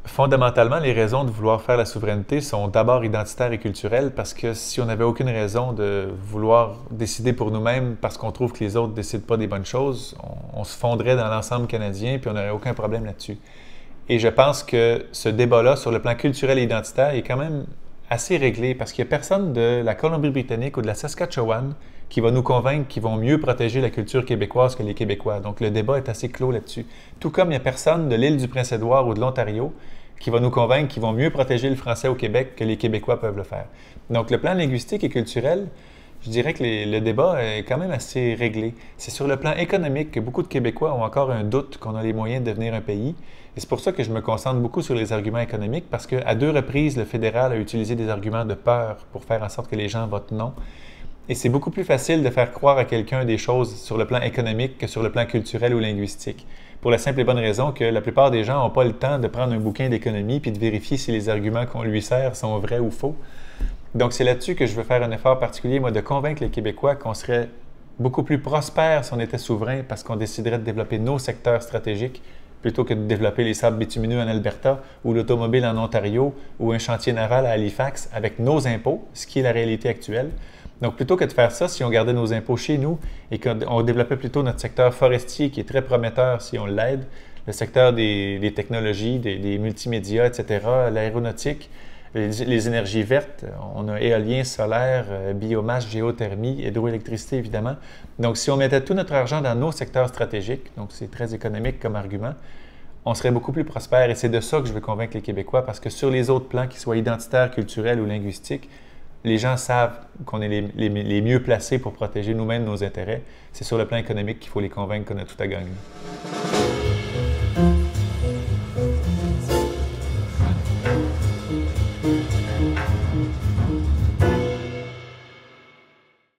Fondamentalement, les raisons de vouloir faire la souveraineté sont d'abord identitaires et culturelles parce que si on n'avait aucune raison de vouloir décider pour nous-mêmes parce qu'on trouve que les autres ne décident pas des bonnes choses, on se fondrait dans l'ensemble canadien puis on n'aurait aucun problème là-dessus. Et je pense que ce débat-là sur le plan culturel et identitaire est quand même assez réglé parce qu'il n'y a personne de la Colombie-Britannique ou de la Saskatchewan qui va nous convaincre qu'ils vont mieux protéger la culture québécoise que les Québécois. Donc le débat est assez clos là-dessus. Tout comme il n'y a personne de l'île du Prince-Édouard ou de l'Ontario qui va nous convaincre qu'ils vont mieux protéger le français au Québec que les Québécois peuvent le faire. Donc le plan linguistique et culturel, je dirais que le débat est quand même assez réglé. C'est sur le plan économique que beaucoup de Québécois ont encore un doute qu'on a les moyens de devenir un pays. Et c'est pour ça que je me concentre beaucoup sur les arguments économiques, parce qu'à 2 reprises, le fédéral a utilisé des arguments de peur pour faire en sorte que les gens votent non. Et c'est beaucoup plus facile de faire croire à quelqu'un des choses sur le plan économique que sur le plan culturel ou linguistique. Pour la simple et bonne raison que la plupart des gens n'ont pas le temps de prendre un bouquin d'économie puis de vérifier si les arguments qu'on lui sert sont vrais ou faux. Donc c'est là-dessus que je veux faire un effort particulier, moi, de convaincre les Québécois qu'on serait beaucoup plus prospère si on était souverain parce qu'on déciderait de développer nos secteurs stratégiques plutôt que de développer les sables bitumineux en Alberta ou l'automobile en Ontario ou un chantier naval à Halifax avec nos impôts, ce qui est la réalité actuelle. Donc, plutôt que de faire ça, si on gardait nos impôts chez nous et qu'on développait plutôt notre secteur forestier qui est très prometteur si on l'aide, le secteur des technologies, des multimédias, etc., l'aéronautique, les énergies vertes, on a éolien, solaire, biomasse, géothermie, hydroélectricité évidemment. Donc, si on mettait tout notre argent dans nos secteurs stratégiques, donc c'est très économique comme argument, on serait beaucoup plus prospère et c'est de ça que je veux convaincre les Québécois parce que sur les autres plans, qu'ils soient identitaires, culturels ou linguistiques, les gens savent qu'on est les mieux placés pour protéger nous-mêmes nos intérêts. C'est sur le plan économique qu'il faut les convaincre qu'on a tout à gagner.